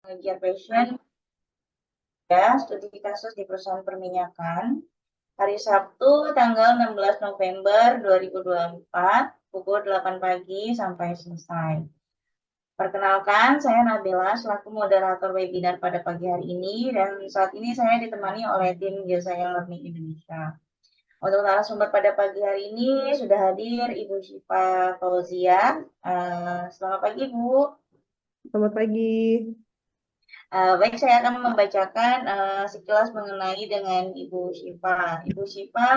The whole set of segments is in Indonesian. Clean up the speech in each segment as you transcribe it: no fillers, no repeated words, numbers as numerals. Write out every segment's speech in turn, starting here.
Mengejar passion ya, studi kasus di perusahaan perminyakan. Hari Sabtu tanggal 16 November 2024 pukul 8 pagi sampai selesai. Perkenalkan, saya Nabila selaku moderator webinar pada pagi hari ini dan saat ini saya ditemani oleh tim Geoscience Learning Indonesia. Untuk narasumber pada pagi hari ini sudah hadir Ibu Syifa Fauzia. Selamat pagi, Bu. Selamat pagi. Baik, saya akan membacakan sekilas mengenai dengan Ibu Syifa. Ibu Syifa,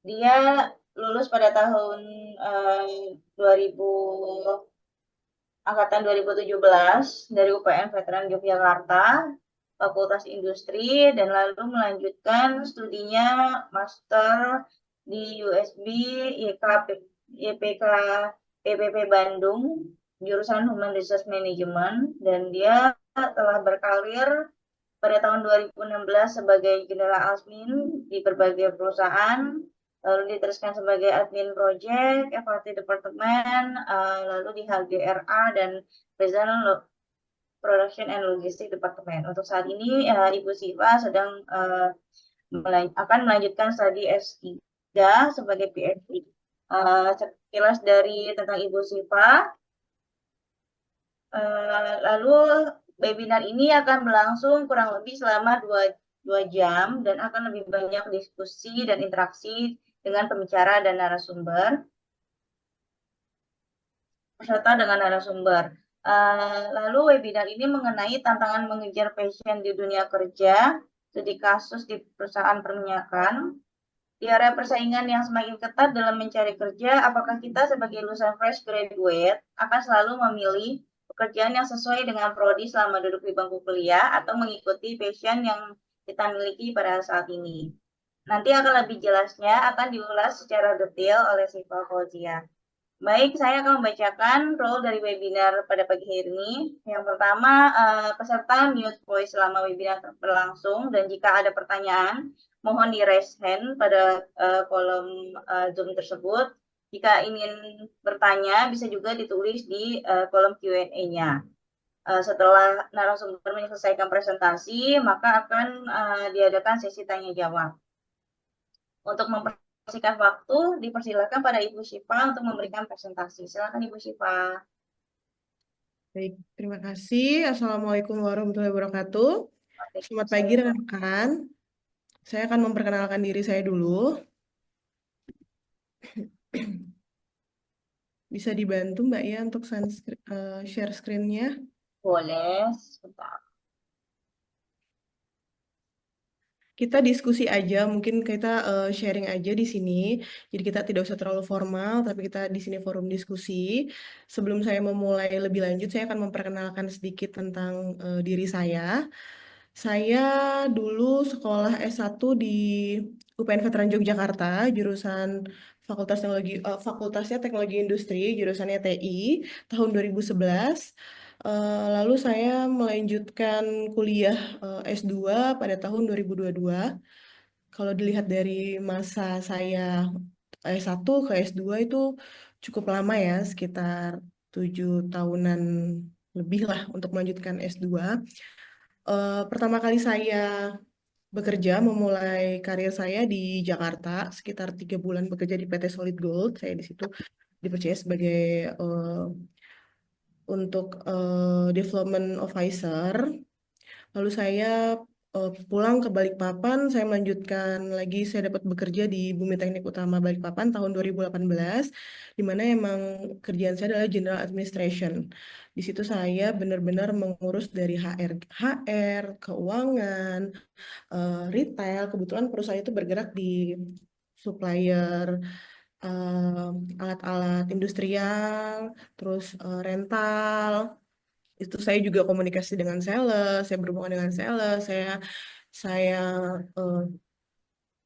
dia lulus pada tahun 2000, angkatan 2017 dari UPN Veteran Yogyakarta, Fakultas Industri, dan lalu melanjutkan studinya master di USB YPK PPP Bandung, jurusan Human Resource Management, dan dia telah berkarir pada tahun 2016 sebagai General Admin di berbagai perusahaan, lalu diteruskan sebagai Admin Project, FAT Departemen, lalu di HGRA dan Present Production and Logistic Department. Untuk saat ini Ibu Siva sedang akan melanjutkan studi S3 sebagai PhD. Sekilas dari tentang Ibu Siva. Lalu webinar ini akan berlangsung kurang lebih selama 2 jam dan akan lebih banyak diskusi dan interaksi dengan pembicara dan narasumber serta dengan narasumber. Lalu webinar ini mengenai tantangan mengejar passion di dunia kerja, studi kasus di perusahaan perminyakan. Di era persaingan yang semakin ketat dalam mencari kerja, apakah kita sebagai lulusan fresh graduate akan selalu memilih pekerjaan yang sesuai dengan prodi selama duduk di bangku kuliah atau mengikuti passion yang kita miliki pada saat ini? Nanti akan lebih jelasnya akan diulas secara detail oleh Syifa Fauzia. Baik, saya akan membacakan role dari webinar pada pagi hari ini. Yang pertama, peserta mute voice selama webinar berlangsung, dan jika ada pertanyaan, mohon di raise hand pada kolom Zoom tersebut. Jika ingin bertanya, bisa juga ditulis di kolom Q&A-nya. Setelah narasumber menyelesaikan presentasi, maka akan diadakan sesi tanya-jawab. Untuk mempersingkat waktu, dipersilakan pada Ibu Syifa untuk memberikan presentasi. Silakan Ibu Syifa. Baik, terima kasih. Assalamualaikum warahmatullahi wabarakatuh. Selamat pagi rekan-rekan. Saya akan memperkenalkan diri saya dulu. Bisa dibantu Mbak ya untuk share screen-nya? Boleh, sebentar. Kita diskusi aja, mungkin kita sharing aja di sini. Jadi kita tidak usah terlalu formal, tapi kita di sini forum diskusi. Sebelum saya memulai lebih lanjut, saya akan memperkenalkan sedikit tentang diri saya. Saya dulu sekolah S1 di UPN Veteran Yogyakarta, jurusan Fakultasnya Teknologi Industri, jurusannya TI, tahun 2011. Lalu saya melanjutkan kuliah S2 pada tahun 2022. Kalau dilihat dari masa saya S1 ke S2 itu cukup lama ya, sekitar 7 tahunan lebih lah untuk melanjutkan S2. Pertama kali saya bekerja, memulai karir saya di Jakarta, sekitar 3 bulan bekerja di PT Solid Gold. Saya di situ dipercaya sebagai development officer. Lalu saya pulang ke Balikpapan, saya melanjutkan lagi, saya dapat bekerja di Bumi Teknik Utama Balikpapan tahun 2018, di mana emang kerjaan saya adalah General Administration. Di situ saya benar-benar mengurus dari HR, keuangan, retail. Kebetulan perusahaan itu bergerak di supplier alat-alat industrial, terus rental. Itu saya juga komunikasi dengan sales, saya berhubungan dengan sales, saya eh,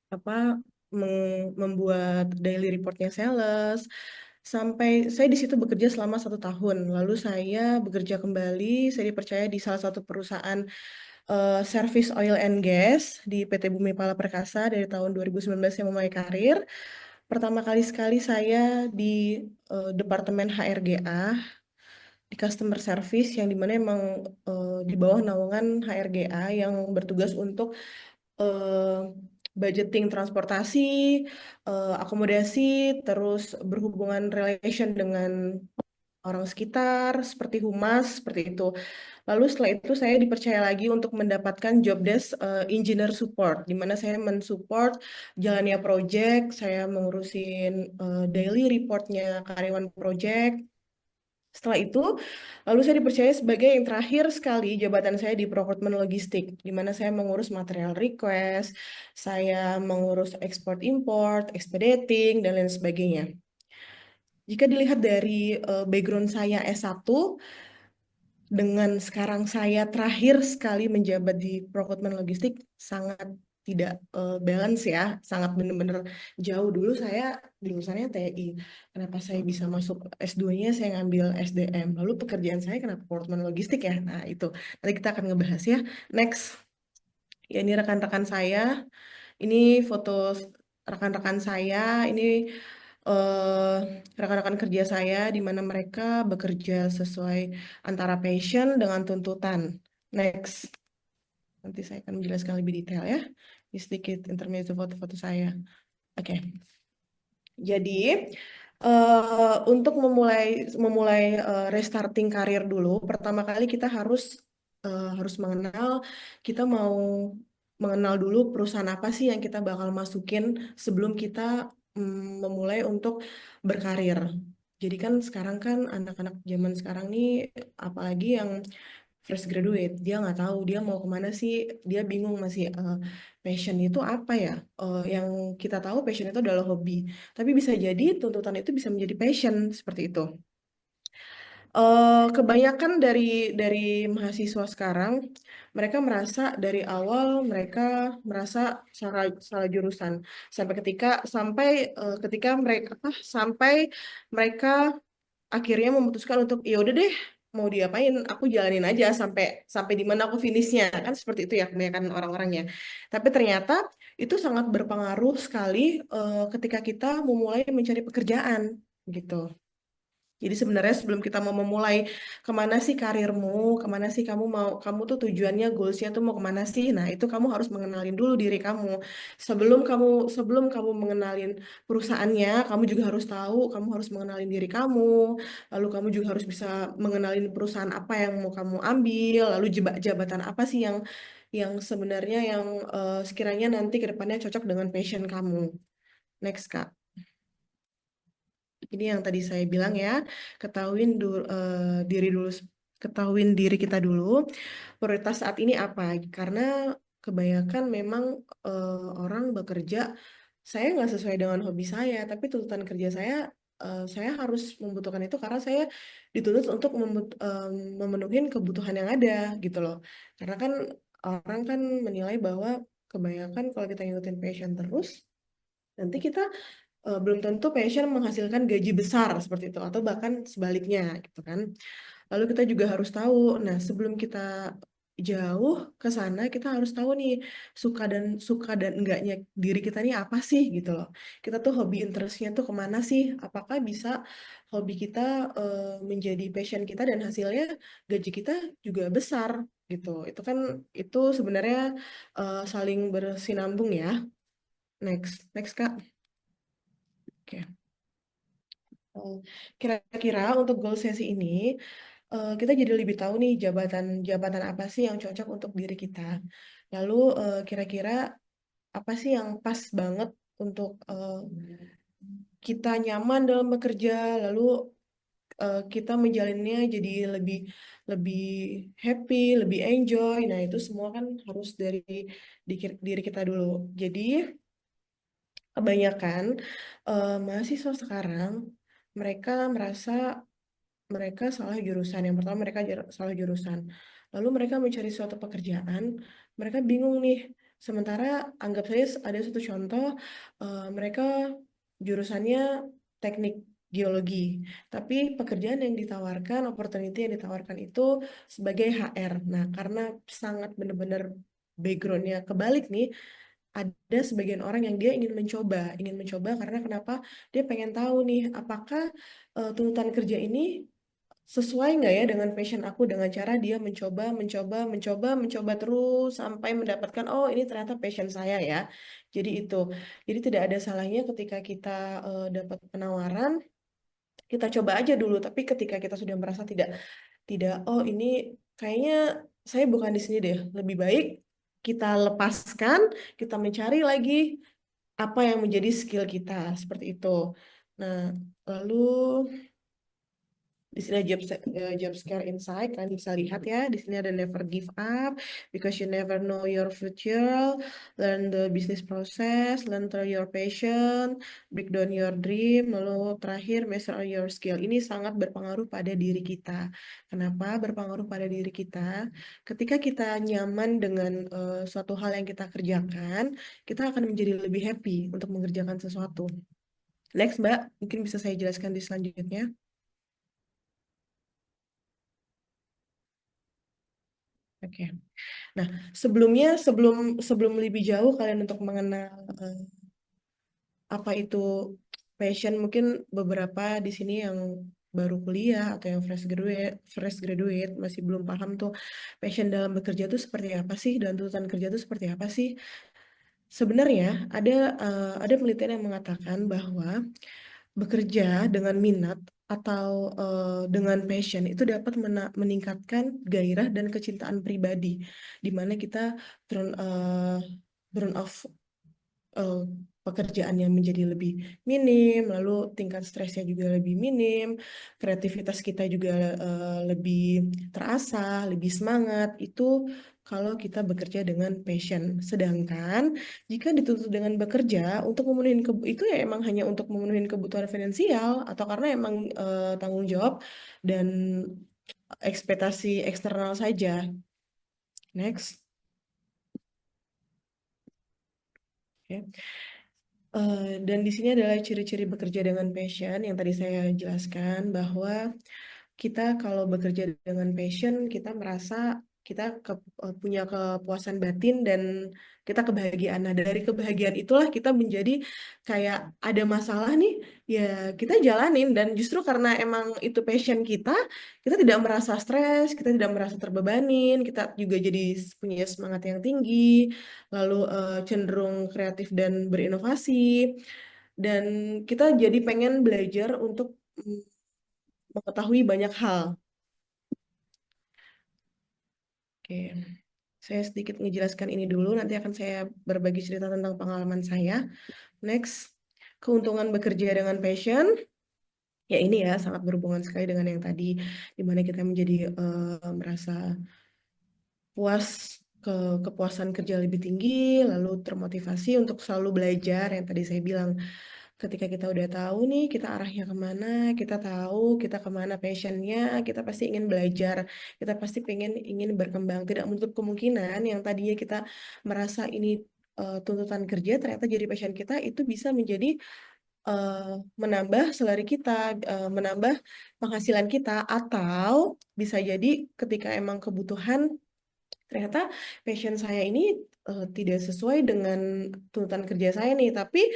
apa membuat daily reportnya sales. Sampai saya di situ bekerja selama 1 tahun. Lalu saya bekerja kembali, saya dipercaya di salah satu perusahaan service oil and gas di PT Bumi Pala Perkasa dari tahun 2019 saya memulai karir. Pertama kali sekali saya di Departemen HRGA. di customer service yang dimana emang di bawah naungan HRGA yang bertugas untuk eh, budgeting transportasi, akomodasi, terus berhubungan relation dengan orang sekitar, seperti humas, seperti itu. Lalu setelah itu saya dipercaya lagi untuk mendapatkan job desk engineer support, di mana saya mensupport jalannya project, saya mengurusin daily reportnya karyawan project. Setelah itu, lalu saya dipercaya sebagai yang terakhir sekali jabatan saya di procurement logistik, di mana saya mengurus material request, saya mengurus export import, expediting, dan lain sebagainya. Jika dilihat dari background saya S1, dengan sekarang saya terakhir sekali menjabat di procurement logistik, sangat tidak balance ya, sangat benar-benar jauh. Dulu saya jurusannya TI, kenapa saya bisa masuk S2-nya saya ngambil SDM, lalu pekerjaan saya kenapa procurement logistik ya, nah itu nanti kita akan ngebahas ya. Next, ya ini rekan-rekan saya, ini foto rekan-rekan saya, ini eh, rekan-rekan kerja saya di mana mereka bekerja sesuai antara passion dengan tuntutan. Next, nanti saya akan menjelaskan lebih detail ya. Ini sedikit intermezzo foto-foto saya. Oke. Jadi untuk memulai memulai restarting karir dulu, pertama kali kita harus mengenal kita mau mengenal dulu perusahaan apa sih yang kita bakal masukin sebelum kita memulai untuk berkarir. Jadi kan sekarang kan anak-anak zaman sekarang nih, apalagi yang fresh graduate, dia nggak tahu dia mau kemana sih, dia bingung masih passion itu apa ya. Yang kita tahu passion itu adalah hobi, tapi bisa jadi tuntutan itu bisa menjadi passion seperti itu. Kebanyakan dari mahasiswa sekarang, mereka merasa dari awal mereka merasa salah salah jurusan sampai ketika mereka mereka akhirnya memutuskan untuk ya udah deh, mau diapain aku jalanin aja sampai sampai di mana aku finishnya, kan seperti itu ya kebanyakan orang-orangnya. Tapi ternyata itu sangat berpengaruh sekali ketika kita memulai mencari pekerjaan gitu. Jadi sebenarnya sebelum kita mau memulai kemana sih karirmu, kemana sih kamu tuh tujuannya, goalsnya tuh mau kemana sih? Nah itu kamu harus mengenalin dulu diri kamu. Sebelum kamu mengenalin perusahaannya, kamu juga harus tahu, kamu harus mengenalin diri kamu. Lalu kamu juga harus bisa mengenalin perusahaan apa yang mau kamu ambil, lalu jabatan apa sih yang sebenarnya yang sekiranya nanti ke depannya cocok dengan passion kamu. Next, Kak. Ini yang tadi saya bilang ya, ketahuin diri dulu, ketahuin diri kita dulu. Prioritas saat ini apa? Karena kebanyakan memang orang bekerja, saya nggak sesuai dengan hobi saya, tapi tuntutan kerja saya harus membutuhkan itu karena saya dituntut untuk memenuhi kebutuhan yang ada gitu loh. Karena kan orang kan menilai bahwa kebanyakan kalau kita ngikutin passion terus, nanti kita belum tentu passion menghasilkan gaji besar seperti itu atau bahkan sebaliknya gitu kan. Lalu kita juga harus tahu, nah sebelum kita jauh ke sana kita harus tahu nih suka dan enggaknya diri kita nih apa sih gitu loh. Kita tuh hobi interestnya tuh kemana sih? Apakah bisa hobi kita menjadi passion kita dan hasilnya gaji kita juga besar gitu. Itu sebenarnya saling bersinambung ya. Next, next Kak. Oke. Oh, kira-kira untuk goal sesi ini, kita jadi lebih tahu nih jabatan apa sih yang cocok untuk diri kita. Lalu kira-kira apa sih yang pas banget untuk kita nyaman dalam bekerja, lalu kita menjalannya jadi lebih lebih happy, lebih enjoy. Nah, itu semua kan harus dari diri kita dulu. Jadi, kebanyakan mahasiswa sekarang mereka merasa mereka salah jurusan. Yang pertama mereka salah jurusan. Lalu mereka mencari suatu pekerjaan, mereka bingung nih. Sementara anggap saja ada satu contoh, mereka jurusannya teknik geologi, tapi pekerjaan yang ditawarkan, opportunity yang ditawarkan itu sebagai HR. Nah, karena sangat benar-benar backgroundnya kebalik nih, ada sebagian orang yang dia ingin mencoba karena kenapa? Dia pengen tahu nih, apakah tuntutan kerja ini sesuai nggak ya dengan passion aku dengan cara dia mencoba, mencoba, mencoba, mencoba terus sampai mendapatkan oh ini ternyata passion saya ya. Jadi itu. Jadi tidak ada salahnya ketika kita dapat penawaran, kita coba aja dulu. Tapi ketika kita sudah merasa tidak tidak oh ini kayaknya saya bukan di sini deh. Lebih baik kita lepaskan, kita mencari lagi apa yang menjadi skill kita seperti itu. Nah, lalu di sini ada job scare insight, kalian bisa lihat ya. Di sini ada never give up because you never know your future, learn the business process, learn through your passion, break down your dream, lalu terakhir measure your skill. Ini sangat berpengaruh pada diri kita. Kenapa berpengaruh pada diri kita? Ketika kita nyaman dengan suatu hal yang kita kerjakan, kita akan menjadi lebih happy untuk mengerjakan sesuatu. Next, Mbak, mungkin bisa saya jelaskan di selanjutnya. Oke. Nah, sebelumnya sebelum sebelum lebih jauh kalian untuk mengenal apa itu passion, mungkin beberapa di sini yang baru kuliah atau yang fresh graduate masih belum paham tuh passion dalam bekerja itu seperti apa sih dan tuntutan kerja itu seperti apa sih. Sebenarnya ada penelitian yang mengatakan bahwa bekerja dengan minat atau dengan passion itu dapat meningkatkan gairah dan kecintaan pribadi, di mana kita turn burn off eh, pekerjaan yang menjadi lebih minim, lalu tingkat stresnya juga lebih minim, kreativitas kita juga lebih terasa, lebih semangat. Itu kalau kita bekerja dengan passion. Sedangkan jika dituntut dengan bekerja untuk memenuhi itu ya emang hanya untuk memenuhi kebutuhan finansial atau karena emang tanggung jawab dan ekspektasi eksternal saja. Next. Oke. Dan di sini adalah ciri-ciri bekerja dengan passion yang tadi saya jelaskan bahwa kita kalau bekerja dengan passion, kita merasa kita punya kepuasan batin dan kita kebahagiaan. Nah, dari kebahagiaan itulah kita menjadi kayak ada masalah nih, ya kita jalanin dan justru karena emang itu passion kita, kita tidak merasa stres, kita tidak merasa terbebanin, kita juga jadi punya semangat yang tinggi, lalu cenderung kreatif dan berinovasi, dan kita jadi pengen belajar untuk mengetahui banyak hal. Oke, saya sedikit menjelaskan ini dulu, nanti akan saya berbagi cerita tentang pengalaman saya. Next, keuntungan bekerja dengan passion. Ya ini ya, sangat berhubungan sekali dengan yang tadi, di mana kita menjadi merasa puas, ke kepuasan kerja lebih tinggi, lalu termotivasi untuk selalu belajar, yang tadi saya bilang. Ketika kita udah tahu nih kita arahnya kemana, kita tahu kita kemana passionnya, kita pasti ingin belajar, kita pasti ingin berkembang. Tidak menutup kemungkinan yang tadinya kita merasa ini tuntutan kerja, ternyata jadi passion kita itu bisa menjadi menambah salary kita, menambah penghasilan kita, atau bisa jadi ketika emang kebutuhan ternyata passion saya ini tidak sesuai dengan tuntutan kerja saya nih, tapi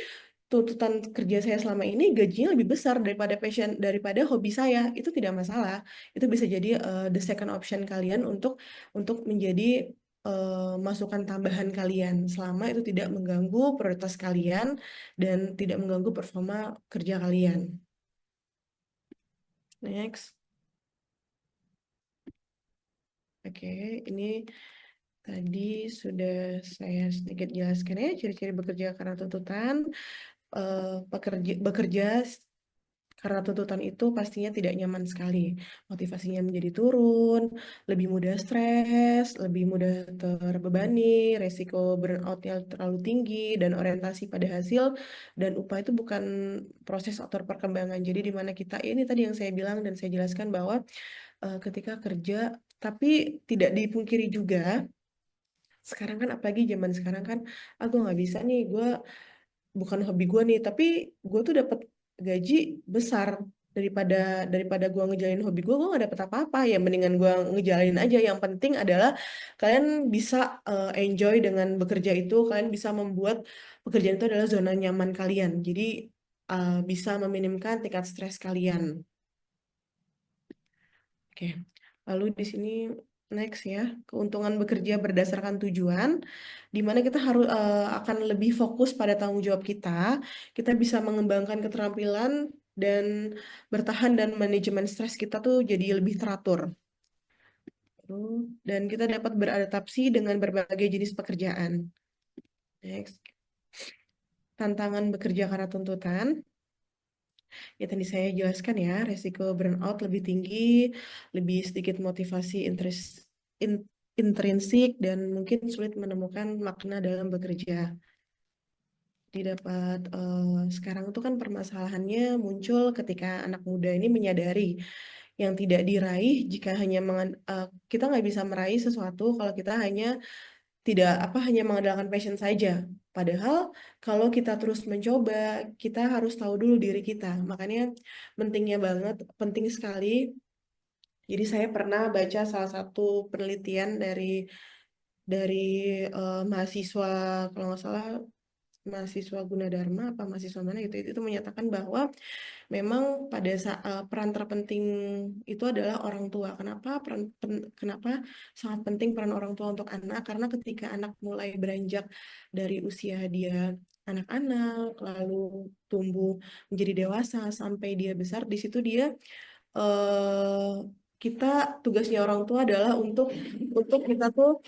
tuntutan kerja saya selama ini gajinya lebih besar daripada passion, daripada hobi saya, itu tidak masalah. Itu bisa jadi the second option kalian untuk menjadi masukan tambahan kalian selama itu tidak mengganggu prioritas kalian dan tidak mengganggu performa kerja kalian. Next. Oke, ini tadi sudah saya sedikit jelaskan ya ciri-ciri bekerja karena tuntutan. Bekerja karena tuntutan itu pastinya tidak nyaman sekali. Motivasinya menjadi turun, lebih mudah stres, lebih mudah terbebani, resiko burnout-nya terlalu tinggi, dan orientasi pada hasil dan upah itu bukan proses atau perkembangan. Jadi di mana kita, ini tadi yang saya bilang dan saya jelaskan bahwa ketika kerja, tapi tidak dipungkiri juga, sekarang kan apalagi zaman sekarang kan, aku nggak bisa nih, gue bukan hobi gue nih, tapi gue tuh dapat gaji besar daripada daripada gue ngejalanin hobi gue gak dapet apa-apa, ya mendingan gue ngejalanin aja. Yang penting adalah kalian bisa enjoy dengan bekerja itu, kalian bisa membuat pekerjaan itu adalah zona nyaman kalian, jadi bisa meminimkan tingkat stres kalian. Oke, lalu di sini next ya, keuntungan bekerja berdasarkan tujuan, di mana kita harus akan lebih fokus pada tanggung jawab kita. Kita bisa mengembangkan keterampilan dan bertahan dan manajemen stres kita tuh jadi lebih teratur. Dan kita dapat beradaptasi dengan berbagai jenis pekerjaan. Next, tantangan bekerja karena tuntutan. Ya tadi saya jelaskan ya, resiko burnout lebih tinggi, lebih sedikit motivasi intrinsik, dan mungkin sulit menemukan makna dalam bekerja. Didapat sekarang itu kan permasalahannya muncul ketika anak muda ini menyadari yang tidak diraih jika kita nggak bisa meraih sesuatu kalau kita hanya mengandalkan passion saja. Padahal kalau kita terus mencoba, kita harus tahu dulu diri kita. Makanya penting sekali. Jadi saya pernah baca salah satu penelitian dari mahasiswa, kalau nggak salah mahasiswa Gunadarma apa mahasiswa mana gitu, itu menyatakan bahwa memang pada saat peran terpenting itu adalah orang tua. Kenapa sangat penting peran orang tua untuk anak? Karena ketika anak mulai beranjak dari usia dia anak-anak, lalu tumbuh menjadi dewasa sampai dia besar, di situ dia eh, kita tugasnya orang tua adalah untuk kita tuh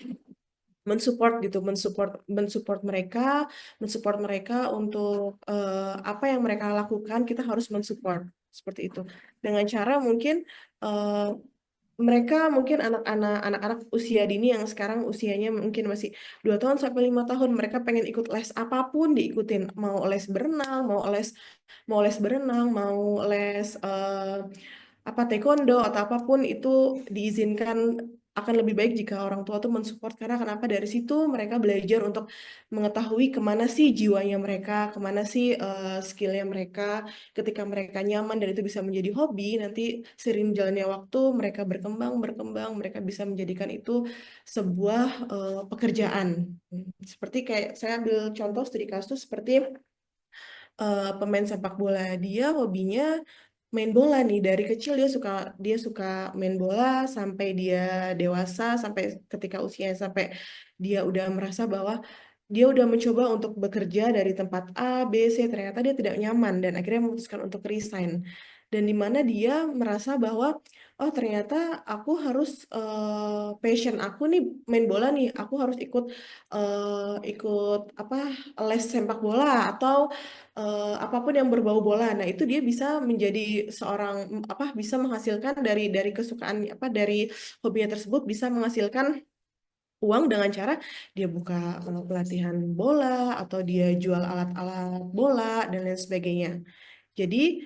mensupport gitu, mensupport mereka untuk apa yang mereka lakukan, kita harus mensupport seperti itu. Dengan cara mungkin eh, mereka mungkin anak-anak usia dini yang sekarang usianya mungkin masih 2 tahun sampai 5 tahun, mereka pengen ikut les apapun diikutin, mau les berenang, mau les apa taekwondo atau apapun itu diizinkan. Akan lebih baik jika orang tua tuh mensupport, karena kenapa, dari situ mereka belajar untuk mengetahui kemana sih jiwanya mereka, kemana sih skillnya mereka. Ketika mereka nyaman dan itu bisa menjadi hobi, nanti sering jalannya waktu mereka berkembang, mereka bisa menjadikan itu sebuah pekerjaan. Seperti kayak saya ambil contoh studi kasus seperti pemain sepak bola, dia hobinya main bola nih. Dari kecil dia suka main bola sampai dia dewasa, sampai ketika usianya sampai dia udah merasa bahwa dia udah mencoba untuk bekerja dari tempat A, B, C, ternyata dia tidak nyaman dan akhirnya memutuskan untuk resign. Dan di mana dia merasa bahwa oh ternyata aku harus passion aku nih main bola nih, aku harus ikut apa, les sepak bola atau apapun yang berbau bola. Nah, itu dia bisa menjadi seorang bisa menghasilkan dari kesukaan dari hobinya tersebut, bisa menghasilkan uang dengan cara dia buka pelatihan bola atau dia jual alat-alat bola dan lain sebagainya. Jadi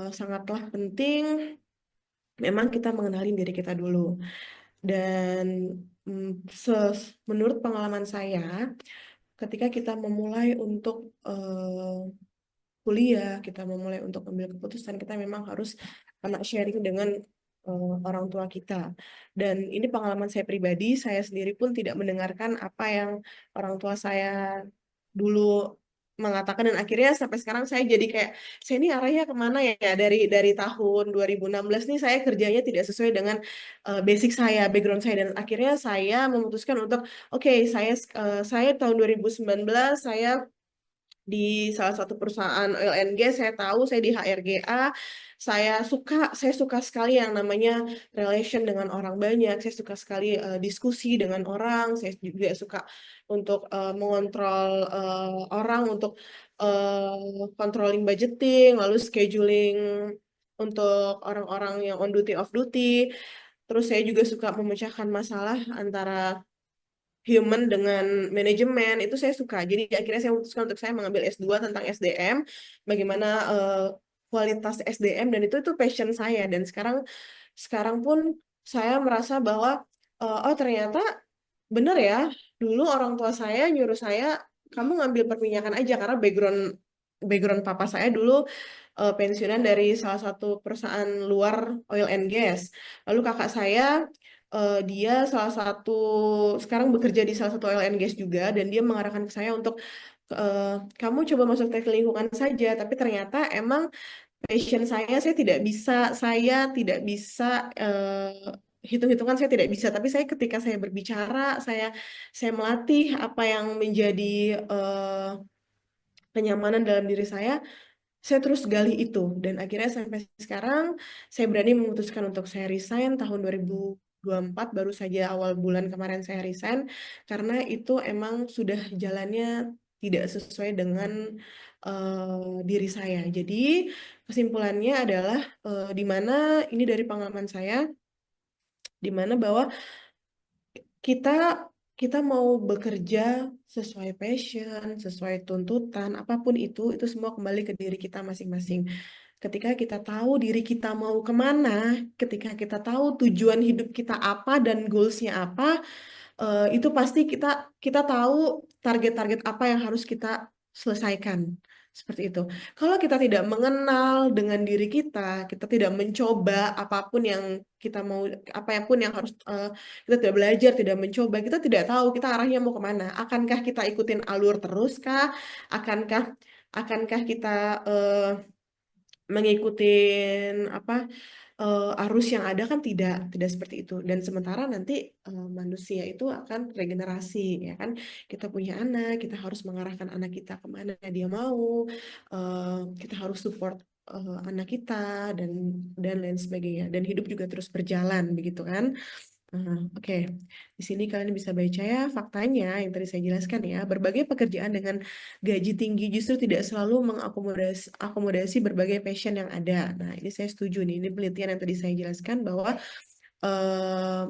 sangatlah penting memang kita mengenali diri kita dulu. Dan menurut pengalaman saya, ketika kita memulai untuk kuliah, kita memulai untuk ambil keputusan, kita memang harus kena sharing dengan orang tua kita. Dan ini pengalaman saya pribadi, saya sendiri pun tidak mendengarkan apa yang orang tua saya dulu mengatakan, dan akhirnya sampai sekarang saya jadi kayak, saya ini arahnya kemana ya, dari tahun 2016 nih saya kerjanya tidak sesuai dengan basic saya, background saya, dan akhirnya saya memutuskan untuk oke, saya tahun 2019 saya di salah satu perusahaan oil and gas. Saya tahu saya di HRGA, saya suka sekali yang namanya relation dengan orang banyak, saya suka sekali diskusi dengan orang, saya juga suka untuk mengontrol orang, untuk controlling budgeting, lalu scheduling untuk orang-orang yang on duty off duty. Terus saya juga suka memecahkan masalah antara human dengan manajemen, itu saya suka. Jadi akhirnya saya memutuskan untuk saya mengambil S2 tentang SDM, bagaimana kualitas SDM, dan itu passion saya. Dan sekarang sekarang pun saya merasa bahwa oh ternyata benar ya, dulu orang tua saya nyuruh saya kamu ngambil perminyakan aja karena background background papa saya dulu pensiunan dari salah satu perusahaan luar oil and gas. Lalu kakak saya dia sekarang bekerja di salah satu oil and gas juga, dan dia mengarahkan ke saya untuk kamu coba masuk teknik lingkungan saja, tapi ternyata emang passion saya tidak bisa hitung-hitungan saya tidak bisa, tapi saya ketika saya berbicara, saya melatih apa yang menjadi eh, kenyamanan dalam diri saya terus gali itu dan akhirnya sampai sekarang saya berani memutuskan untuk saya resign tahun 2024 baru saja awal bulan kemarin saya resign karena itu emang sudah jalannya tidak sesuai dengan diri saya. Jadi kesimpulannya adalah di mana ini dari pengalaman saya di mana bahwa kita kita mau bekerja sesuai passion, sesuai tuntutan, apapun itu semua kembali ke diri kita masing-masing. Ketika kita tahu diri kita mau kemana, ketika kita tahu tujuan hidup kita apa dan goalsnya apa, itu pasti kita kita tahu target-target apa yang harus kita selesaikan. Seperti itu. Kalau kita tidak mengenal dengan diri kita tidak mencoba apapun yang kita mau, apapun yang harus kita tidak belajar, tidak mencoba, kita tidak tahu kita arahnya mau kemana. Akankah kita ikutin alur terus kah? Akankah akankah kita eh, mengikuti apa arus yang ada kan tidak seperti itu dan sementara nanti manusia itu akan regenerasi ya kan kita punya anak kita harus mengarahkan anak kita kemana dia mau kita harus support anak kita dan dan lain sebagainya dan hidup juga terus berjalan begitu kan. Oke. Di sini kalian bisa baca ya faktanya yang tadi saya jelaskan ya. Berbagai pekerjaan dengan gaji tinggi justru tidak selalu mengakomodasi berbagai passion yang ada. Nah, ini saya setuju nih. Ini penelitian yang tadi saya jelaskan bahwa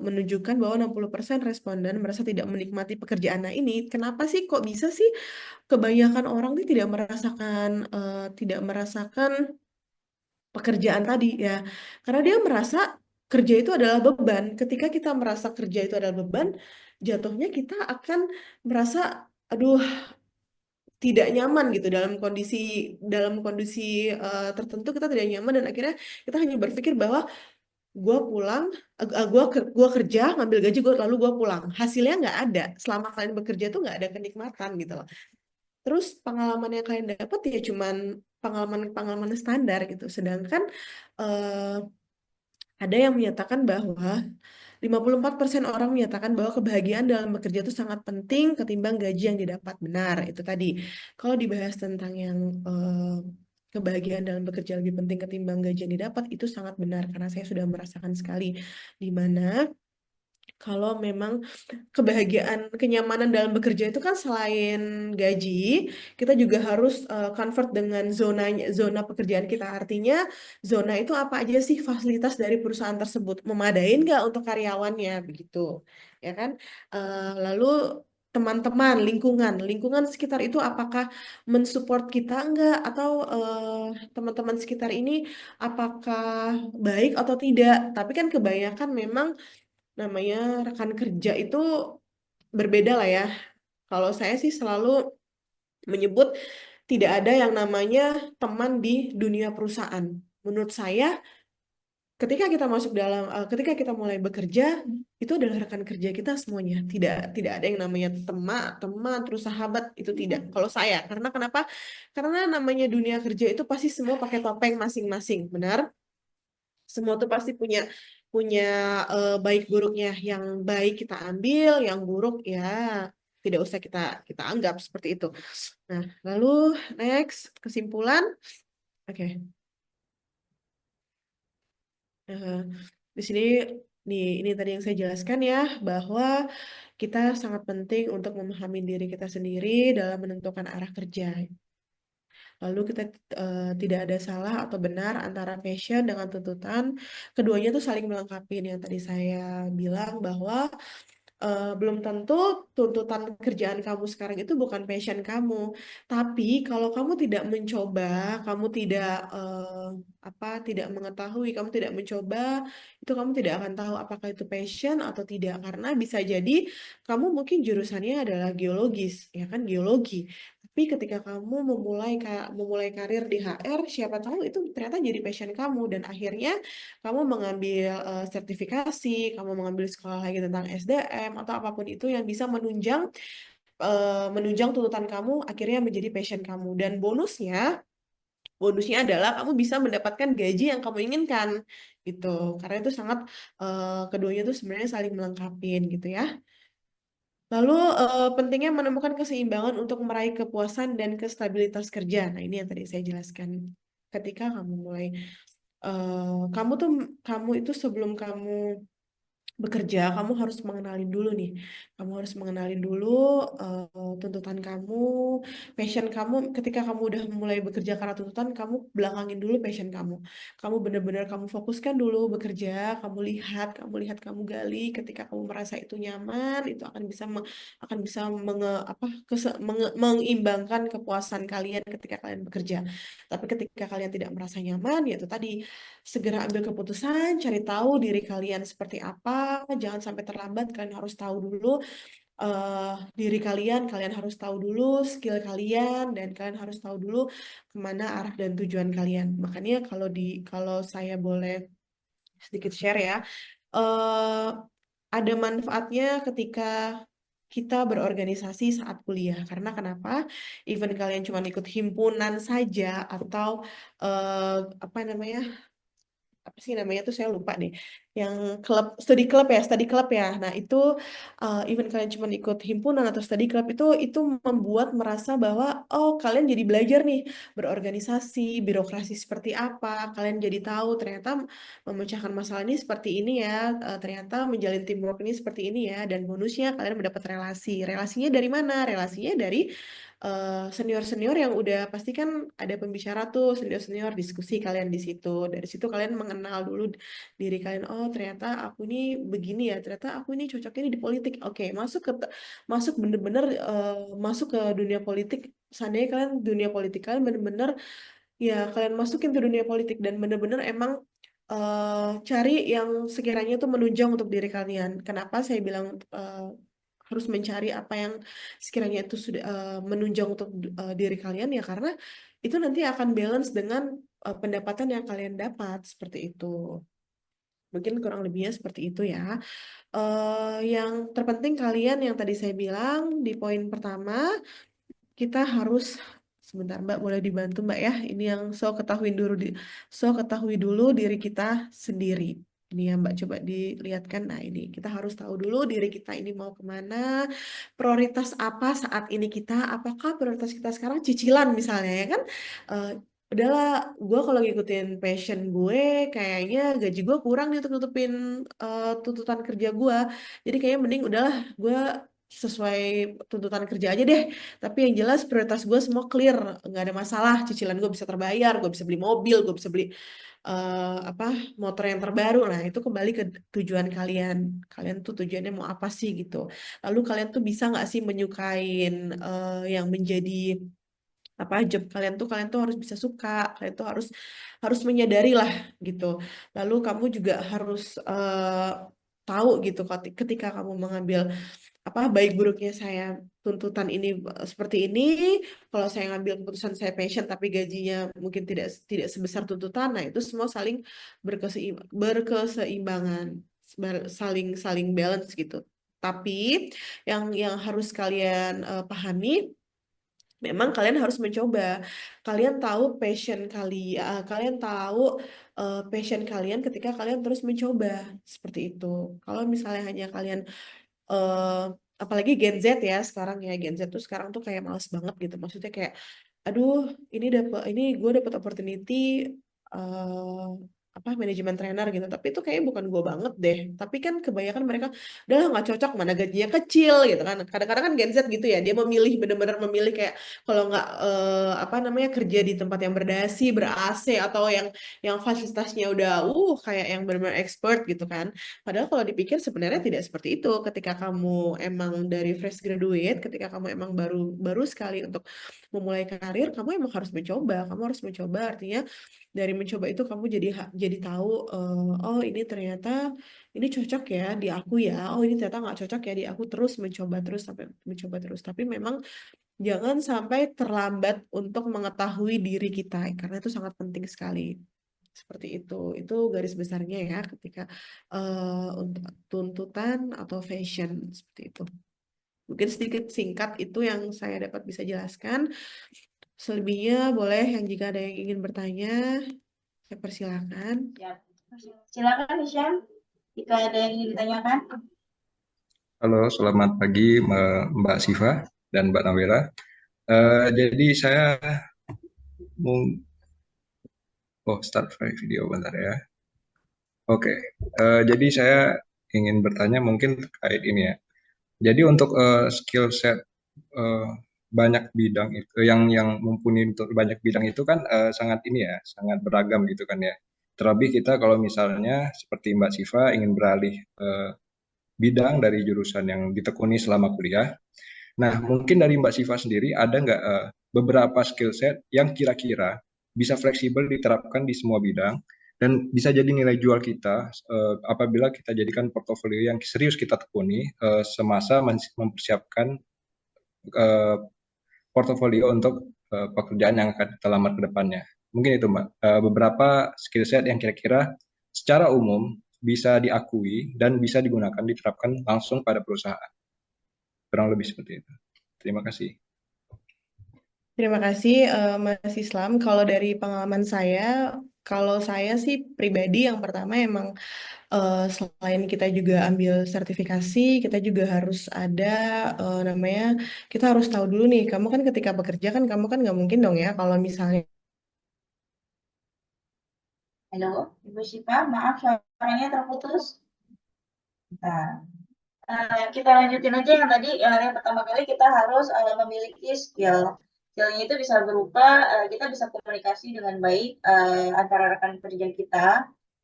menunjukkan bahwa 60% responden merasa tidak menikmati pekerjaan. Nah, ini kenapa sih kok bisa sih kebanyakan orang ini tidak merasakan pekerjaan tadi ya karena dia merasa kerja itu adalah beban ketika kita merasa kerja itu adalah beban jatuhnya kita akan merasa aduh tidak nyaman gitu dalam kondisi tertentu kita tidak nyaman dan akhirnya kita hanya berpikir bahwa gue pulang gue kerja ngambil gaji gue lalu gue pulang hasilnya nggak ada selama kalian bekerja tuh nggak ada kenikmatan gitu loh. Terus pengalaman yang kalian dapat ya cuman pengalaman standar gitu. Sedangkan eh, ada yang menyatakan bahwa 54% orang menyatakan bahwa kebahagiaan dalam bekerja itu sangat penting ketimbang gaji yang didapat. Benar, itu tadi. Kalau dibahas tentang yang kebahagiaan dalam bekerja lebih penting ketimbang gaji yang didapat, itu sangat benar karena saya sudah merasakan sekali di mana kalau memang kebahagiaan, kenyamanan dalam bekerja itu kan selain gaji, kita juga harus convert dengan zona pekerjaan kita. Artinya, zona itu apa aja sih fasilitas dari perusahaan tersebut? Memadai nggak untuk karyawannya? Begitu, ya kan? Lalu teman-teman, lingkungan sekitar itu apakah mensupport kita enggak? Atau teman-teman sekitar ini apakah baik atau tidak? Tapi kan kebanyakan memang namanya rekan kerja itu berbeda lah ya. Kalau saya sih selalu menyebut tidak ada yang namanya teman di dunia perusahaan. Menurut saya, ketika kita mulai bekerja, itu adalah rekan kerja kita semuanya. Tidak ada yang namanya teman terus sahabat itu tidak. Kalau saya, karena kenapa? Karena namanya dunia kerja itu pasti semua pakai topeng masing-masing, benar? Semua tuh pasti punya punya baik buruknya. Yang baik kita ambil, yang buruk ya tidak usah kita kita anggap seperti itu. Nah, lalu next kesimpulan. Oke. Eh, di sini ini tadi yang saya jelaskan ya bahwa kita sangat penting untuk memahami diri kita sendiri dalam menentukan arah kerja. Lalu kita tidak ada salah atau benar antara passion dengan tuntutan. Keduanya tuh saling melengkapi. Yang tadi saya bilang bahwa belum tentu tuntutan kerjaan kamu sekarang itu bukan passion kamu. Tapi kalau kamu tidak mencoba, kamu tidak mengetahui, kamu tidak mencoba, itu kamu tidak akan tahu apakah itu passion atau tidak. Karena bisa jadi kamu mungkin jurusannya adalah geologis, ya kan geologi. Tapi ketika kamu memulai karir di HR, siapa tahu itu ternyata jadi passion kamu dan akhirnya kamu mengambil sertifikasi, kamu mengambil sekolah lagi tentang SDM atau apapun itu yang bisa menunjang tuntutan kamu akhirnya menjadi passion kamu. Dan bonusnya bonusnya adalah kamu bisa mendapatkan gaji yang kamu inginkan gitu. Karena itu sangat keduanya itu sebenarnya saling melengkapi gitu ya. Lalu pentingnya menemukan keseimbangan untuk meraih kepuasan dan kestabilitas kerja. Nah, ini yang tadi saya jelaskan. Ketika kamu mulai kamu tuh kamu itu sebelum kamu bekerja, kamu harus mengenalin dulu nih. Kamu harus mengenalin dulu tuntutan kamu, passion kamu. Ketika kamu udah mulai bekerja karena tuntutan, kamu belakangin dulu passion kamu. Kamu benar-benar kamu fokuskan dulu bekerja, kamu lihat, kamu gali. Ketika kamu merasa itu nyaman, itu akan bisa akan bisa mengimbangkan kepuasan kalian ketika kalian bekerja. Tapi ketika kalian tidak merasa nyaman, ya itu tadi segera ambil keputusan, cari tahu diri kalian seperti apa, jangan sampai terlambat, kalian harus tahu dulu diri kalian, kalian harus tahu dulu skill kalian, dan kalian harus tahu dulu kemana arah dan tujuan kalian. Makanya kalau saya boleh sedikit share ya, eh, ada manfaatnya ketika kita berorganisasi saat kuliah. Karena kenapa? Even kalian cuma ikut himpunan saja atau eh, apa namanya? Apa sih namanya tuh saya lupa deh, yang study club ya. Nah itu even kalian cuma ikut himpunan atau study club, itu membuat merasa bahwa oh kalian jadi belajar nih berorganisasi, birokrasi seperti apa, kalian jadi tahu ternyata memecahkan masalah ini seperti ini ya, ternyata menjalin teamwork ini seperti ini ya, dan bonusnya kalian mendapat relasinya dari mana, relasinya dari senior-senior yang udah pasti kan ada pembicara tuh, senior-senior diskusi kalian di situ. Dari situ kalian mengenal dulu diri kalian. Oh, ternyata aku ini begini ya. Ternyata aku ini cocoknya di politik. Oke, masuk bener-bener masuk ke dunia politik. Seandainya kalian dunia politik kalian bener-bener ya kalian masukin ke dunia politik dan bener-bener emang cari yang sekiranya itu menunjang untuk diri kalian. Kenapa saya bilang harus mencari apa yang sekiranya itu sudah menunjang untuk diri kalian ya, karena itu nanti akan balance dengan pendapatan yang kalian dapat seperti itu. Mungkin kurang lebihnya seperti itu ya. Yang terpenting kalian yang tadi saya bilang di poin pertama, kita harus sebentar Mbak, boleh dibantu Mbak ya. Ini yang so ketahui dulu diri kita sendiri. Ini ya Mbak, coba dilihatkan. Nah ini kita harus tahu dulu diri kita ini mau kemana, prioritas apa saat ini kita. Apakah prioritas kita sekarang cicilan misalnya ya kan? Eh, Udahlah, gue kalau ngikutin passion gue, kayaknya gaji gue kurang nih untuk nutupin tuntutan kerja gue. Jadi kayaknya mending udahlah, gue sesuai tuntutan kerja aja deh. Tapi yang jelas prioritas gue semua clear, nggak ada masalah. Cicilan gue bisa terbayar, gue bisa beli mobil, gue bisa beli apa motor yang terbaru. Nah itu kembali ke tujuan kalian. Kalian tuh tujuannya mau apa sih gitu. Lalu kalian tuh bisa nggak sih menyukain yang menjadi apa job kalian tuh harus bisa suka, kalian tuh harus harus menyadari lah gitu. Lalu kamu juga harus tahu gitu ketika kamu mengambil apa baik buruknya saya tuntutan ini seperti ini, kalau saya ngambil keputusan saya passion tapi gajinya mungkin tidak tidak sebesar tuntutan, nah itu semua saling berkeseimbangan, saling saling balance gitu. Tapi yang harus kalian pahami, memang kalian harus mencoba. Kalian tahu kalian tahu passion kalian ketika kalian terus mencoba seperti itu. Kalau misalnya hanya kalian eh apalagi Gen Z ya sekarang ya, Gen Z tuh sekarang tuh kayak males banget gitu, maksudnya kayak aduh ini gue dapet opportunity eh apa manajemen trainer gitu, tapi itu kayak bukan gue banget deh. Tapi kan kebanyakan mereka udah nggak cocok, mana gajinya kecil gitu kan. Kadang-kadang kan Gen Z gitu ya, dia memilih bener-bener memilih kayak kalau nggak apa namanya kerja di tempat yang berdasi ber AC atau yang fasilitasnya udah kayak yang benar-benar expert gitu kan. Padahal kalau dipikir sebenarnya tidak seperti itu. Ketika kamu emang dari fresh graduate, ketika kamu emang baru baru sekali untuk memulai karir, kamu emang harus mencoba. Kamu harus mencoba, artinya dari mencoba itu kamu jadi tahu, oh ini ternyata ini cocok ya di aku ya. Oh ini ternyata nggak cocok ya di aku. Terus mencoba terus sampai mencoba terus. Tapi memang jangan sampai terlambat untuk mengetahui diri kita, karena itu sangat penting sekali. Seperti itu. Itu garis besarnya ya ketika untuk tuntutan atau fashion seperti itu. Mungkin sedikit singkat itu yang saya dapat bisa jelaskan. Selebihnya boleh yang jika ada yang ingin bertanya, saya persilakan. Ya, silakan Hisham, jika ada yang ingin ditanyakan. Halo, selamat pagi Mbak Siva dan Mbak Nawira. Jadi saya mau start video bentar ya. Oke, jadi saya ingin bertanya mungkin terkait ini ya. Jadi untuk skill set eh, banyak bidang itu yang mumpuni untuk banyak bidang itu kan sangat ini ya, sangat beragam gitu kan ya. Terlebih kita kalau misalnya seperti Mbak Siva ingin beralih bidang dari jurusan yang ditekuni selama kuliah. Nah, mungkin dari Mbak Siva sendiri ada nggak beberapa skill set yang kira-kira bisa fleksibel diterapkan di semua bidang dan bisa jadi nilai jual kita apabila kita jadikan portofolio yang serius kita tekuni semasa mempersiapkan uh, portofolio untuk pekerjaan yang akan kita lamar ke depannya. Mungkin itu Mbak, beberapa skill set yang kira-kira secara umum bisa diakui dan bisa digunakan diterapkan langsung pada perusahaan. Kurang lebih seperti itu. Terima kasih. Terima kasih Mas Islam. Kalau dari pengalaman saya, kalau saya sih pribadi yang pertama emang selain kita juga ambil sertifikasi, kita juga harus ada namanya, kita harus tahu dulu nih, kamu kan ketika bekerja kan kamu kan nggak mungkin dong ya kalau misalnya Halo, Ibu Syifa, maaf suaranya terputus. Nah, kita lanjutin aja yang tadi. Yang pertama kali kita harus memiliki skill. Skillnya itu bisa berupa kita bisa komunikasi dengan baik antara rekan kerja kita.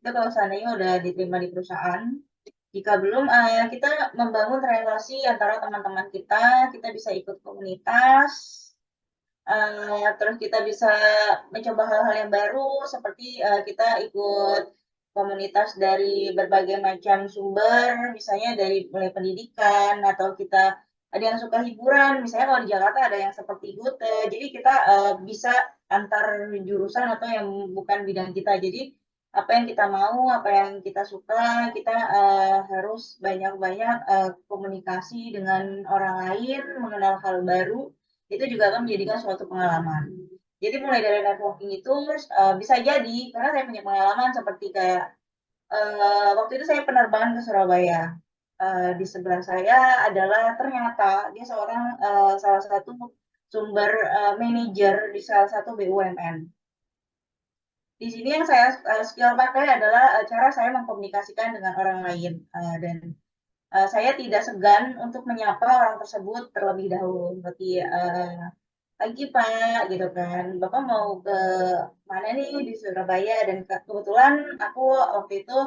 Itu kalau seandainya udah diterima di perusahaan. Jika belum, kita membangun relasi antara teman-teman kita bisa ikut komunitas, terus kita bisa mencoba hal-hal yang baru seperti kita ikut komunitas dari berbagai macam sumber, misalnya dari mulai pendidikan atau kita ada yang suka hiburan, misalnya kalau di Jakarta ada yang seperti Gute, jadi kita bisa antar jurusan atau yang bukan bidang kita. Jadi apa yang kita mau, apa yang kita suka, kita harus banyak-banyak komunikasi dengan orang lain, mengenal hal baru, itu juga akan menjadikan suatu pengalaman. Jadi mulai dari networking itu bisa jadi karena saya punya pengalaman seperti kayak waktu itu saya penerbangan ke Surabaya. Di sebelah saya adalah ternyata dia seorang salah satu sumber manajer di salah satu BUMN. Di sini yang saya skill pakai adalah cara saya mengkomunikasikan dengan orang lain dan saya tidak segan untuk menyapa orang tersebut terlebih dahulu seperti pagi Pak gitu kan, Bapak mau ke mana nih di Surabaya dan kebetulan aku waktu itu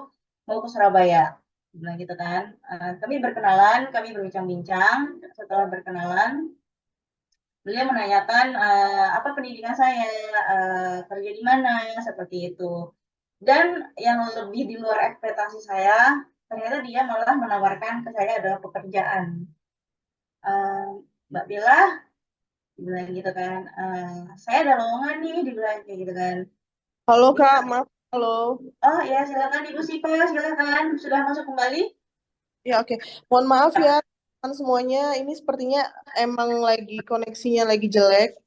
mau ke Surabaya, bilang gitu kan. Kami berkenalan, kami berbincang-bincang. Setelah berkenalan, beliau menanyakan apa pendidikan saya, kerja di mana, seperti itu. Dan yang lebih di luar ekspektasi saya, ternyata dia malah menawarkan ke saya adalah pekerjaan. Mbak Bella, dibilang gitu kan, saya ada lowongan nih, dibilang kayak gitu kan. halo Dia, Kak, maaf, halo. oh ya silakan Ibu Sipa, silakan, sudah masuk kembali. Ya oke, mohon maaf ya teman semuanya, ini sepertinya emang lagi koneksinya lagi jelek.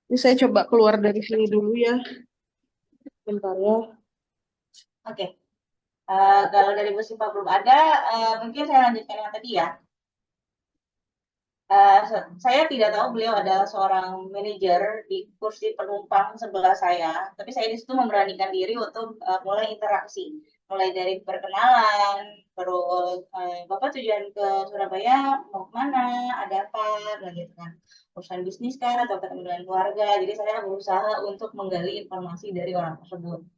Ini saya coba keluar dari sini dulu ya, bentar ya. Oke, kalau dari Ibu Sipa belum ada, mungkin saya lanjutkan yang tadi ya. Saya tidak tahu beliau adalah seorang manajer di kursi penumpang sebelah saya, tapi saya di situ memberanikan diri untuk mulai interaksi, mulai dari perkenalan, terus Bapak tujuan ke Surabaya mau kemana, ada apa, gitu kan, urusan bisnis kan atau ketemu dengan keluarga. Jadi saya berusaha untuk menggali informasi dari orang tersebut.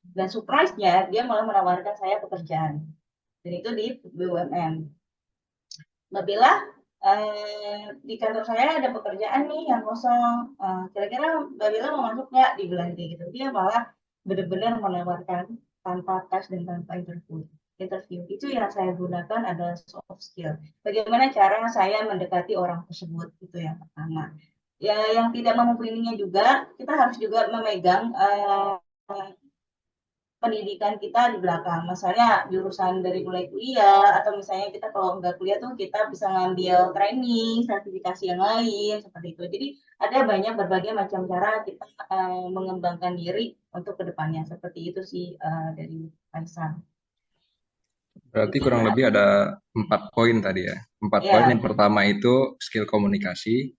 Dan surprise-nya dia malah menawarkan saya pekerjaan, dan itu di BUMN. Mbak Bella, di kantor saya ada pekerjaan nih yang kosong. Kira-kira Mbak Bella mau masuk nggak? Dibilang kayak gitu. Dia malah benar-benar menawarkan tanpa tes dan tanpa interview. Interview itu yang saya gunakan adalah soft skill. Bagaimana cara saya mendekati orang tersebut itu yang pertama. Ya, yang tidak memungkinkannya juga, kita harus juga memegang pendidikan kita di belakang. Misalnya jurusan dari mulai kuliah, atau misalnya kita kalau nggak kuliah tuh kita bisa ngambil training, sertifikasi yang lain, seperti itu. Jadi ada banyak berbagai macam cara kita mengembangkan diri untuk kedepannya. Seperti itu sih dari Kaisar. Berarti Mungkin kurang lebih ada 4 poin tadi ya. 4 poin. ya, Yang pertama itu skill komunikasi.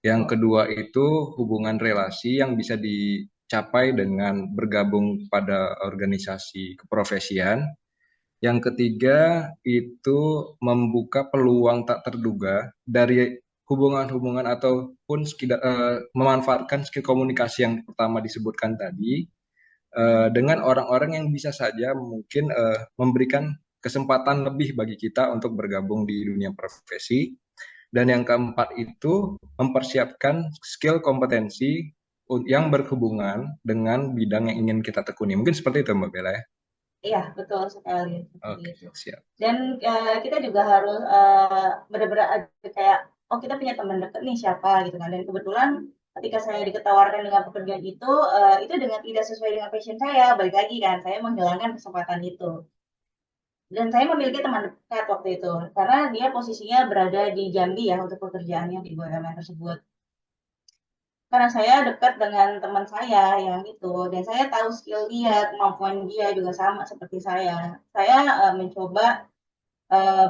Yang kedua itu hubungan relasi yang bisa dicapai dengan bergabung pada organisasi keprofesian. Yang ketiga itu membuka peluang tak terduga dari hubungan-hubungan ataupun memanfaatkan skill komunikasi yang pertama disebutkan tadi dengan orang-orang yang bisa saja mungkin memberikan kesempatan lebih bagi kita untuk bergabung di dunia profesi. Dan yang keempat itu mempersiapkan skill kompetensi yang berhubungan dengan bidang yang ingin kita tekuni. Mungkin seperti itu Mbak Bella ya. iya betul sekali seperti Oke, itu. siap. Dan kita juga harus benar-benar ada kayak, oh kita punya teman dekat nih siapa gitu kan. Dan kebetulan ketika saya ditawarkan dengan pekerjaan itu dengan tidak sesuai dengan passion saya, balik lagi kan, saya menghilangkan kesempatan itu. Dan saya memiliki teman dekat waktu itu, karena dia posisinya berada di Jambi ya untuk pekerjaannya di BUMN tersebut. Karena saya dekat dengan teman saya yang itu, dan saya tahu skill dia, kemampuan dia juga sama seperti saya. Saya mencoba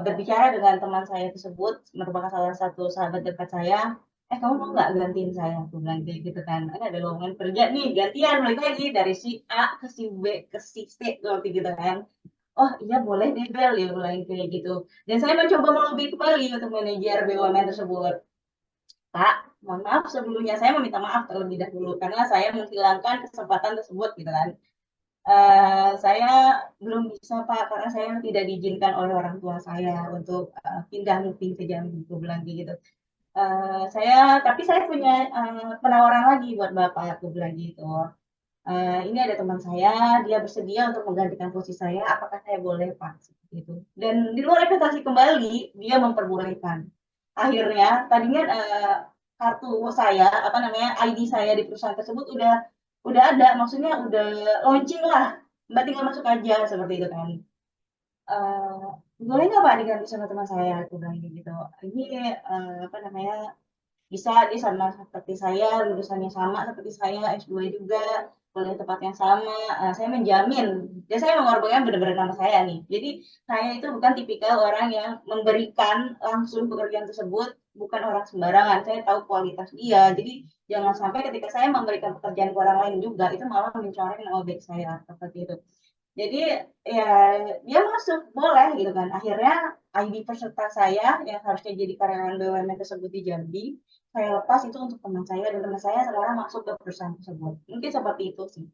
berbicara dengan teman saya tersebut, merupakan salah satu sahabat dekat saya. Kamu mau nggak gantiin saya? Aku bilang kayak gitu kan. Ada lowongan kerja nih, gantian balik lagi dari si A ke si B ke si C seperti gitu kan. Oh iya boleh deh Bel, ya bilang kayak gitu. Dan saya mencoba melobi kembali untuk manajer BUMN tersebut. Pak, mohon maaf sebelumnya saya meminta maaf terlebih dahulu karena saya menghilangkan kesempatan tersebut gitu kan. Saya belum bisa Pak karena saya tidak diizinkan oleh orang tua saya untuk pindah moving ke Jambi, aku bilang kayak gitu. Tapi saya punya penawaran lagi buat Bapak, aku bilang gitu. Ini ada teman saya, dia bersedia untuk menggantikan posisi saya, apakah saya boleh Pak? Seperti itu. Dan di luar ekspektasi kembali, dia memperbolehkan. Akhirnya, tadinya kartu saya, apa namanya, ID saya di perusahaan tersebut udah ada, maksudnya udah launching lah, Mbak tinggal masuk aja seperti itu kan. Eh, Boleh nggak Pak diganti sama teman saya? Aku bilang gitu. Ini apa namanya, bisa dia sama seperti saya, lulusannya sama seperti saya, S2 juga, kuliah tempat yang sama. Saya menjamin, dan saya mengorbankan benar-benar nama saya nih. Jadi saya itu bukan tipikal orang yang memberikan langsung pekerjaan tersebut, bukan orang sembarangan. Saya tahu kualitas dia. Jadi jangan sampai ketika saya memberikan pekerjaan ke orang lain juga, itu malah mencoreng nama baik saya seperti itu. Jadi ya dia masuk boleh gitu kan. Akhirnya ID peserta saya yang harusnya jadi karyawan BUMN tersebut di Jambi, saya lepas itu untuk teman saya dan teman saya sekarang masuk ke perusahaan tersebut. Mungkin seperti itu sih.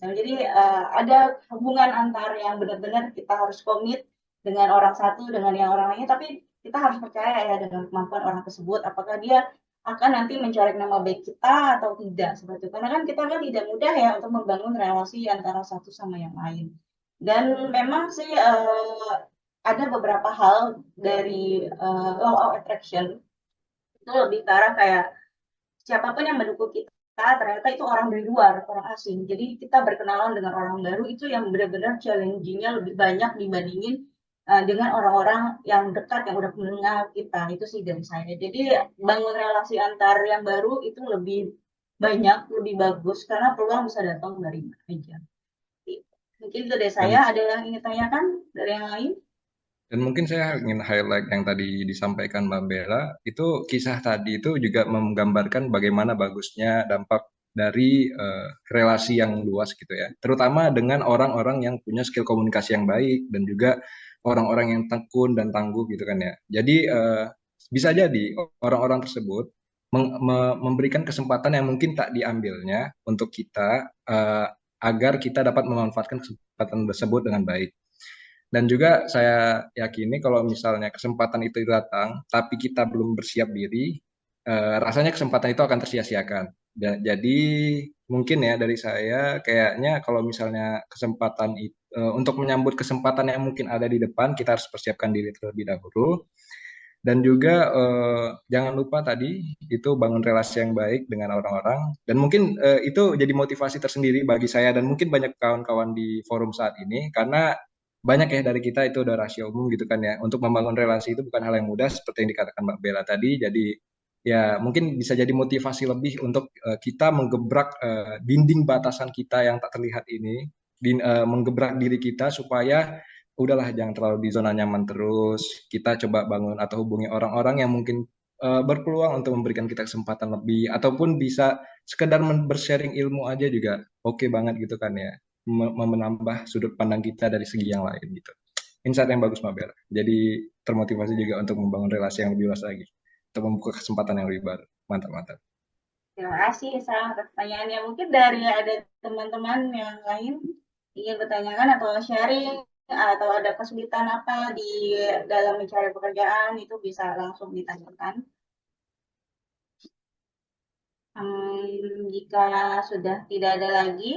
Nah, jadi ada hubungan antar yang benar-benar kita harus komit dengan orang satu dengan yang orang lainnya, tapi kita harus percaya ya dengan kemampuan orang tersebut. Apakah dia akan nanti mencoreng nama baik kita atau tidak seperti itu. Karena kan kita kan tidak mudah ya untuk membangun relasi antara satu sama yang lain. Dan memang sih ada beberapa hal dari law of attraction itu lebih ke arah kayak siapapun yang mendukung kita ternyata itu orang dari luar, orang asing. Jadi kita berkenalan dengan orang baru itu yang benar-benar challenging-nya lebih banyak dibandingin dengan orang-orang yang dekat yang udah mengenal kita. Itu sih dari saya. Jadi bangun relasi antar yang baru itu lebih banyak, lebih bagus karena peluang bisa datang dari mana aja. Mungkin itu dari saya. Dan Ada yang ingin tanyakan dari yang lain? Dan mungkin saya ingin highlight yang tadi disampaikan Mbak Bella, itu kisah tadi itu juga menggambarkan bagaimana bagusnya dampak dari relasi yang luas gitu ya. Terutama dengan orang-orang yang punya skill komunikasi yang baik dan juga orang-orang yang tekun dan tangguh gitu kan ya. Jadi bisa jadi orang-orang tersebut memberikan kesempatan yang mungkin tak diambilnya untuk kita agar kita dapat memanfaatkan kesempatan tersebut dengan baik. Dan juga saya yakini kalau misalnya kesempatan itu datang, tapi kita belum bersiap diri, rasanya kesempatan itu akan tersia-siakan. Jadi mungkin ya dari saya kayaknya kalau misalnya kesempatan itu, untuk menyambut kesempatan yang mungkin ada di depan, kita harus persiapkan diri terlebih dahulu. Dan juga jangan lupa tadi itu bangun relasi yang baik dengan orang-orang. Dan mungkin itu jadi motivasi tersendiri bagi saya dan mungkin banyak kawan-kawan di forum saat ini karena banyak ya dari kita itu udah rahasia umum gitu kan ya. Untuk membangun relasi itu bukan hal yang mudah seperti yang dikatakan Mbak Bella tadi. Jadi ya mungkin bisa jadi motivasi lebih untuk kita menggebrak dinding batasan kita yang tak terlihat ini, menggebrak diri kita supaya udahlah jangan terlalu di zona nyaman terus. Kita coba bangun atau hubungi orang-orang yang mungkin berpeluang untuk memberikan kita kesempatan lebih ataupun bisa sekedar bersharing ilmu aja juga oke banget gitu kan ya. Menambah sudut pandang kita dari segi yang lain gitu. Insight yang bagus Mbak Bella. Jadi termotivasi juga untuk membangun relasi yang lebih luas lagi. Untuk membuka kesempatan yang lebih baru. Mantap, mantap. Terima kasih sama pertanyaannya. Mungkin dari ada teman-teman yang lain ingin bertanyakan atau sharing atau ada kesulitan apa di dalam mencari pekerjaan itu bisa langsung ditanyakan. Jika sudah tidak ada lagi,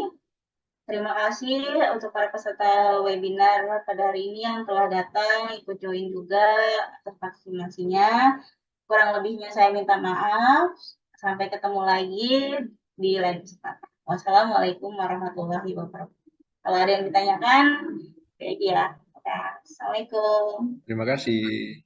terima kasih untuk para peserta webinar pada hari ini yang telah datang, ikut join juga atas partisipasinya. Kurang lebihnya saya minta maaf. Sampai ketemu lagi di lain kesempatan. Wassalamualaikum warahmatullahi wabarakatuh. Kalau ada yang ditanyakan, ya. Assalamualaikum. Terima kasih.